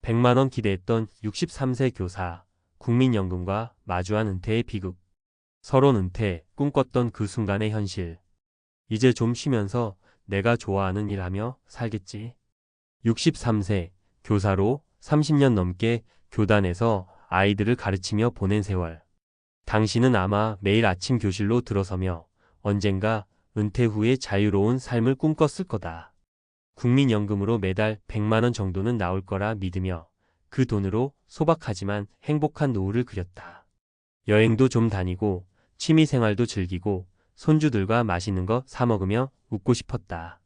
100만 원 기대했던 63세 교사, 국민연금과 마주한 은퇴의 비극. 서론 은퇴, 꿈꿨던 그 순간의 현실. 이제 좀 쉬면서 내가 좋아하는 일 하며 살겠지. 63세, 교사로 30년 넘게 교단에서 아이들을 가르치며 보낸 세월. 당신은 아마 매일 아침 교실로 들어서며 언젠가 은퇴 후의 자유로운 삶을 꿈꿨을 거다. 국민연금으로 매달 100만 원 정도는 나올 거라 믿으며 그 돈으로 소박하지만 행복한 노후를 그렸다. 여행도 좀 다니고 취미생활도 즐기고 손주들과 맛있는 거 사 먹으며 웃고 싶었다.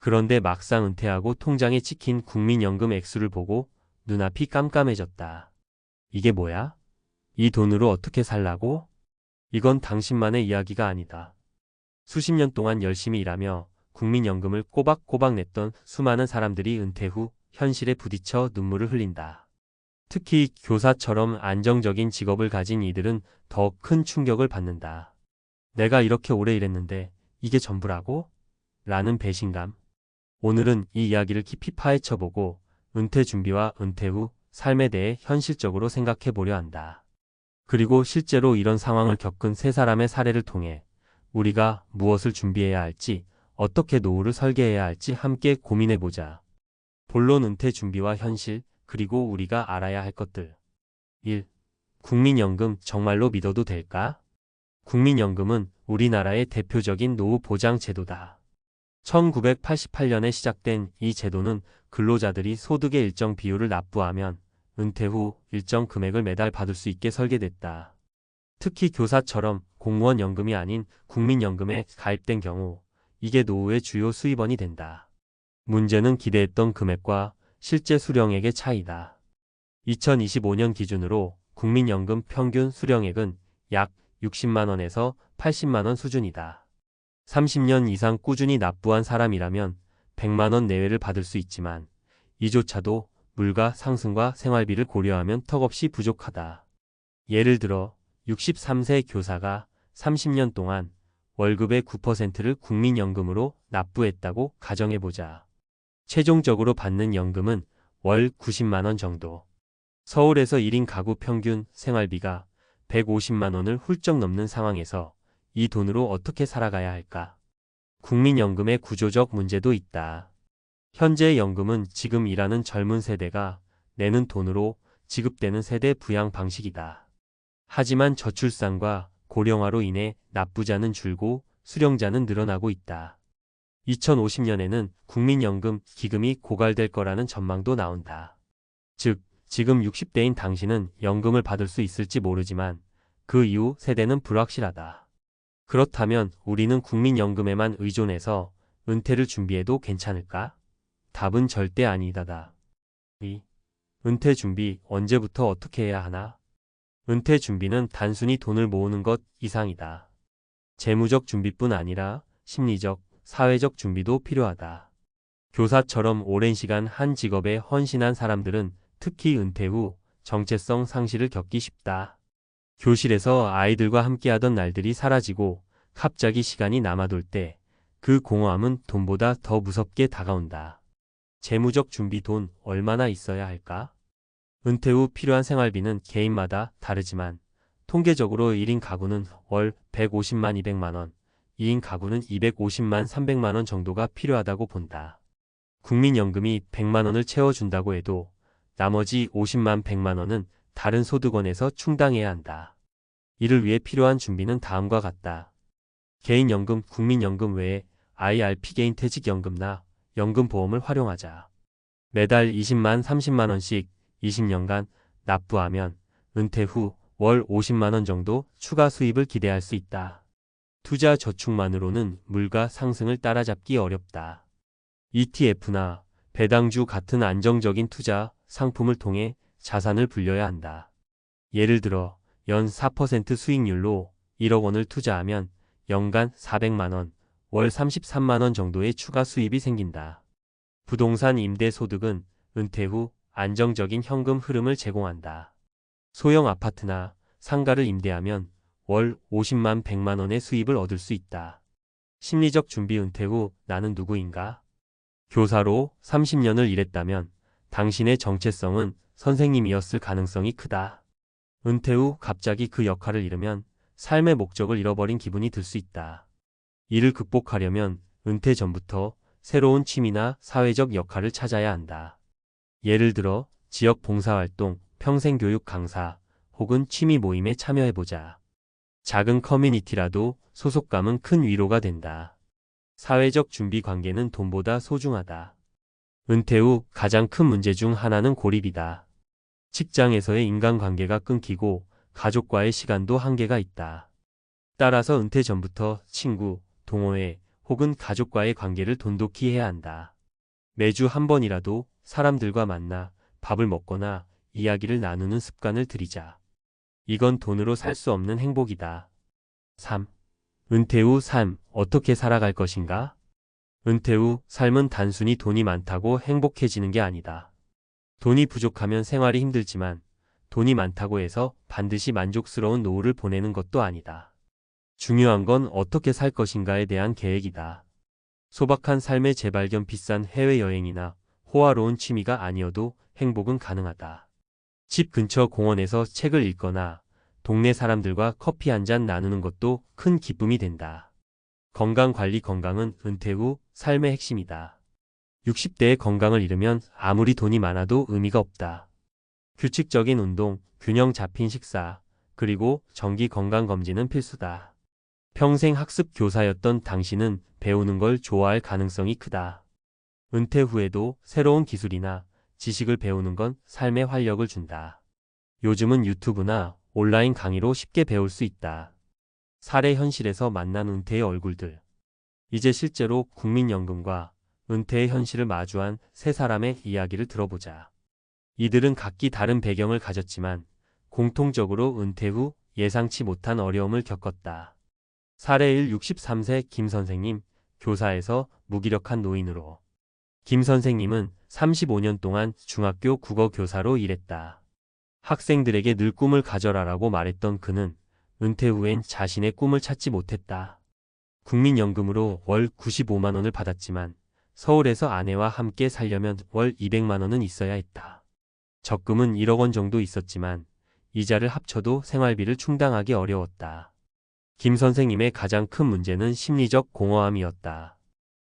그런데 막상 은퇴하고 통장에 찍힌 국민연금 액수를 보고 눈앞이 깜깜해졌다. 이게 뭐야? 이 돈으로 어떻게 살라고? 이건 당신만의 이야기가 아니다. 수십 년 동안 열심히 일하며 국민연금을 꼬박꼬박 냈던 수많은 사람들이 은퇴 후 현실에 부딪혀 눈물을 흘린다. 특히 교사처럼 안정적인 직업을 가진 이들은 더 큰 충격을 받는다. 내가 이렇게 오래 일했는데 이게 전부라고? 라는 배신감. 오늘은 이 이야기를 깊이 파헤쳐보고 은퇴 준비와 은퇴 후 삶에 대해 현실적으로 생각해 보려 한다. 그리고 실제로 이런 상황을 겪은 세 사람의 사례를 통해 우리가 무엇을 준비해야 할지, 어떻게 노후를 설계해야 할지 함께 고민해보자. 본론 은퇴 준비와 현실, 그리고 우리가 알아야 할 것들. 1. 국민연금 정말로 믿어도 될까? 국민연금은 우리나라의 대표적인 노후 보장 제도다. 1988년에 시작된 이 제도는 근로자들이 소득의 일정 비율을 납부하면 은퇴 후 일정 금액을 매달 받을 수 있게 설계됐다. 특히 교사처럼 공무원 연금이 아닌 국민연금에 가입된 경우 이게 노후의 주요 수입원이 된다. 문제는 기대했던 금액과 실제 수령액의 차이다. 2025년 기준으로 국민연금 평균 수령액은 약 60만 원에서 80만 원 수준이다. 30년 이상 꾸준히 납부한 사람이라면 100만 원 내외를 받을 수 있지만 이조차도 물가 상승과 생활비를 고려하면 턱없이 부족하다. 예를 들어 63세 교사가 30년 동안 월급의 9%를 국민연금으로 납부했다고 가정해보자. 최종적으로 받는 연금은 월 90만 원 정도. 서울에서 1인 가구 평균 생활비가 150만 원을 훌쩍 넘는 상황에서 이 돈으로 어떻게 살아가야 할까? 국민연금의 구조적 문제도 있다. 현재의 연금은 지금 일하는 젊은 세대가 내는 돈으로 지급되는 세대 부양 방식이다. 하지만 저출산과 고령화로 인해 납부자는 줄고 수령자는 늘어나고 있다. 2050년에는 국민연금 기금이 고갈될 거라는 전망도 나온다. 즉, 지금 60대인 당신은 연금을 받을 수 있을지 모르지만 그 이후 세대는 불확실하다. 그렇다면 우리는 국민연금에만 의존해서 은퇴를 준비해도 괜찮을까? 답은 절대 아니다다. 2. 은퇴 준비 언제부터 어떻게 해야 하나? 은퇴 준비는 단순히 돈을 모으는 것 이상이다. 재무적 준비뿐 아니라 심리적, 사회적 준비도 필요하다. 교사처럼 오랜 시간 한 직업에 헌신한 사람들은 특히 은퇴 후 정체성 상실을 겪기 쉽다. 교실에서 아이들과 함께하던 날들이 사라지고 갑자기 시간이 남아돌 때 그 공허함은 돈보다 더 무섭게 다가온다. 재무적 준비 돈 얼마나 있어야 할까? 은퇴 후 필요한 생활비는 개인마다 다르지만 통계적으로 1인 가구는 월 150만 200만 원, 2인 가구는 250만 300만 원 정도가 필요하다고 본다. 국민연금이 100만 원을 채워준다고 해도 나머지 50만 100만 원은 다른 소득원에서 충당해야 한다. 이를 위해 필요한 준비는 다음과 같다. 개인연금, 국민연금 외에 IRP 개인퇴직연금나 연금보험을 활용하자. 매달 20만 30만 원씩 20년간 납부하면 은퇴 후 월 50만 원 정도 추가 수입을 기대할 수 있다. 투자 저축만으로는 물가 상승을 따라잡기 어렵다. ETF나 배당주 같은 안정적인 투자 상품을 통해 자산을 불려야 한다. 예를 들어 연 4% 수익률로 1억 원을 투자하면 연간 400만 원, 월 33만 원 정도의 추가 수입이 생긴다. 부동산 임대 소득은 은퇴 후 안정적인 현금 흐름을 제공한다. 소형 아파트나 상가를 임대하면 월 50만 100만 원의 수입을 얻을 수 있다. 심리적 준비 은퇴 후 나는 누구인가? 교사로 30년을 일했다면 당신의 정체성은 선생님이었을 가능성이 크다. 은퇴 후 갑자기 그 역할을 잃으면 삶의 목적을 잃어버린 기분이 들 수 있다. 이를 극복하려면 은퇴 전부터 새로운 취미나 사회적 역할을 찾아야 한다. 예를 들어 지역 봉사활동, 평생교육 강사 혹은 취미 모임에 참여해보자. 작은 커뮤니티라도 소속감은 큰 위로가 된다. 사회적 준비 관계는 돈보다 소중하다. 은퇴 후 가장 큰 문제 중 하나는 고립이다. 직장에서의 인간관계가 끊기고 가족과의 시간도 한계가 있다. 따라서 은퇴 전부터 친구, 동호회 혹은 가족과의 관계를 돈독히 해야 한다. 매주 한 번이라도 사람들과 만나 밥을 먹거나 이야기를 나누는 습관을 들이자. 이건 돈으로 살 수 없는 행복이다. 3. 은퇴 후 삶 어떻게 살아갈 것인가? 은퇴 후 삶은 단순히 돈이 많다고 행복해지는 게 아니다. 돈이 부족하면 생활이 힘들지만 돈이 많다고 해서 반드시 만족스러운 노후를 보내는 것도 아니다. 중요한 건 어떻게 살 것인가에 대한 계획이다. 소박한 삶의 재발견, 비싼 해외여행이나 호화로운 취미가 아니어도 행복은 가능하다. 집 근처 공원에서 책을 읽거나 동네 사람들과 커피 한 잔 나누는 것도 큰 기쁨이 된다. 건강관리, 건강은 은퇴 후 삶의 핵심이다. 60대의 건강을 잃으면 아무리 돈이 많아도 의미가 없다. 규칙적인 운동, 균형 잡힌 식사, 그리고 정기 건강검진은 필수다. 평생 학습 교사였던 당신은 배우는 걸 좋아할 가능성이 크다. 은퇴 후에도 새로운 기술이나 지식을 배우는 건 삶에 활력을 준다. 요즘은 유튜브나 온라인 강의로 쉽게 배울 수 있다. 사례, 현실에서 만난 은퇴의 얼굴들. 이제 실제로 국민연금과 은퇴의 현실을 마주한 세 사람의 이야기를 들어보자. 이들은 각기 다른 배경을 가졌지만 공통적으로 은퇴 후 예상치 못한 어려움을 겪었다. 사례 1. 63세 김 선생님, 교사에서 무기력한 노인으로. 김 선생님은 35년 동안 중학교 국어 교사로 일했다. 학생들에게 늘 꿈을 가져라라고 말했던 그는 은퇴 후엔 자신의 꿈을 찾지 못했다. 국민연금으로 월 95만 원을 받았지만 서울에서 아내와 함께 살려면 월 200만 원은 있어야 했다. 적금은 1억 원 정도 있었지만 이자를 합쳐도 생활비를 충당하기 어려웠다. 김 선생님의 가장 큰 문제는 심리적 공허함이었다.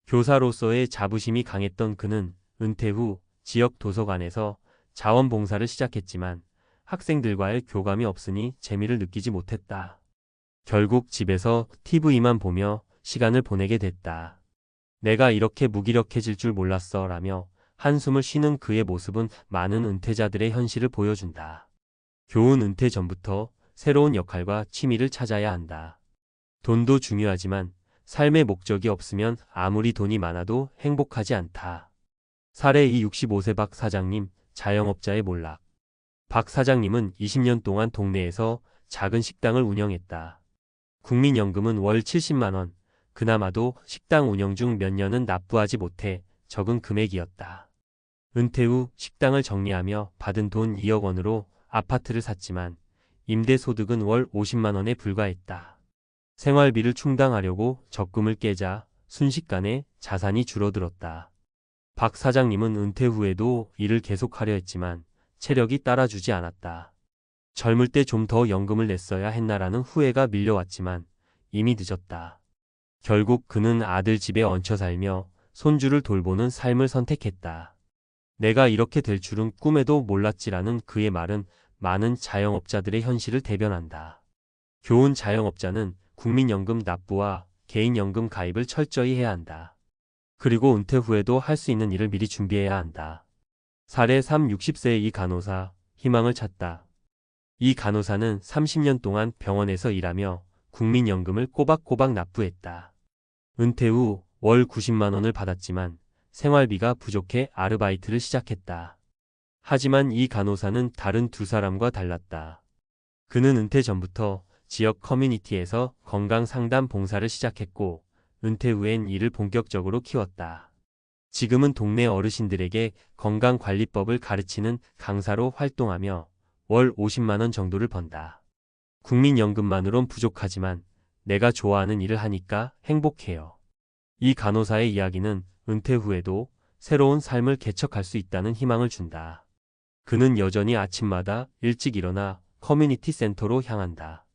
교사로서의 자부심이 강했던 그는 은퇴 후 지역 도서관에서 자원봉사를 시작했지만 학생들과의 교감이 없으니 재미를 느끼지 못했다. 결국 집에서 TV만 보며 시간을 보내게 됐다. 내가 이렇게 무기력해질 줄 몰랐어 라며 한숨을 쉬는 그의 모습은 많은 은퇴자들의 현실을 보여준다. 교훈: 은퇴 전부터 새로운 역할과 취미를 찾아야 한다. 돈도 중요하지만 삶의 목적이 없으면 아무리 돈이 많아도 행복하지 않다. 사례 2. 65세 박 사장님, 자영업자의 몰락. 박 사장님은 20년 동안 동네에서 작은 식당을 운영했다. 국민연금은 월 70만 원, 그나마도 식당 운영 중 몇 년은 납부하지 못해 적은 금액이었다. 은퇴 후 식당을 정리하며 받은 돈 2억 원으로 아파트를 샀지만 임대소득은 월 50만 원에 불과했다. 생활비를 충당하려고 적금을 깨자 순식간에 자산이 줄어들었다. 박 사장님은 은퇴 후에도 일을 계속하려 했지만 체력이 따라주지 않았다. 젊을 때 좀 더 연금을 냈어야 했나라는 후회가 밀려왔지만 이미 늦었다. 결국 그는 아들 집에 얹혀 살며 손주를 돌보는 삶을 선택했다. 내가 이렇게 될 줄은 꿈에도 몰랐지라는 그의 말은 많은 자영업자들의 현실을 대변한다. 교훈: 자영업자는 국민연금 납부와 개인연금 가입을 철저히 해야 한다. 그리고 은퇴 후에도 할 수 있는 일을 미리 준비해야 한다. 사례 3. 60세의 이 간호사, 희망을 찾다. 이 간호사는 30년 동안 병원에서 일하며 국민연금을 꼬박꼬박 납부했다. 은퇴 후 월 90만 원을 받았지만 생활비가 부족해 아르바이트를 시작했다. 하지만 이 간호사는 다른 두 사람과 달랐다. 그는 은퇴 전부터 지역 커뮤니티에서 건강상담 봉사를 시작했고 은퇴 후엔 이를 본격적으로 키웠다. 지금은 동네 어르신들에게 건강관리법을 가르치는 강사로 활동하며 월 50만 원 정도를 번다. 국민연금만으론 부족하지만 내가 좋아하는 일을 하니까 행복해요. 이 간호사의 이야기는 은퇴 후에도 새로운 삶을 개척할 수 있다는 희망을 준다. 그는 여전히 아침마다 일찍 일어나 커뮤니티 센터로 향한다.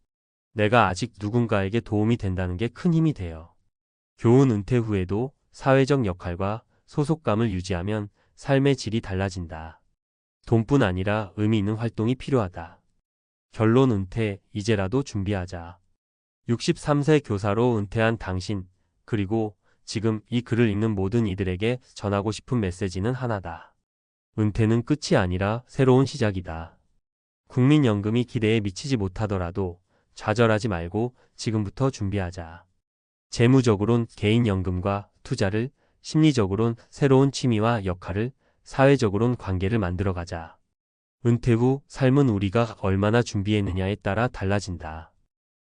내가 아직 누군가에게 도움이 된다는 게 큰 힘이 돼요. 교훈 은퇴 후에도 사회적 역할과 소속감을 유지하면 삶의 질이 달라진다. 돈뿐 아니라 의미 있는 활동이 필요하다. 결론 은퇴, 이제라도 준비하자. 63세 교사로 은퇴한 당신, 그리고 지금 이 글을 읽는 모든 이들에게 전하고 싶은 메시지는 하나다. 은퇴는 끝이 아니라 새로운 시작이다. 국민연금이 기대에 미치지 못하더라도 좌절하지 말고 지금부터 준비하자. 재무적으론 개인연금과 투자를, 심리적으론 새로운 취미와 역할을, 사회적으론 관계를 만들어가자. 은퇴 후 삶은 우리가 얼마나 준비했느냐에 따라 달라진다.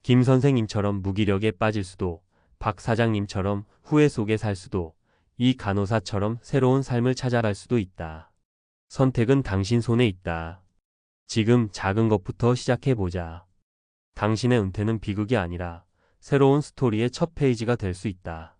김 선생님처럼 무기력에 빠질 수도, 박 사장님처럼 후회 속에 살 수도, 이 간호사처럼 새로운 삶을 찾아갈 수도 있다. 선택은 당신 손에 있다. 지금 작은 것부터 시작해보자. 당신의 은퇴는 비극이 아니라 새로운 스토리의 첫 페이지가 될 수 있다.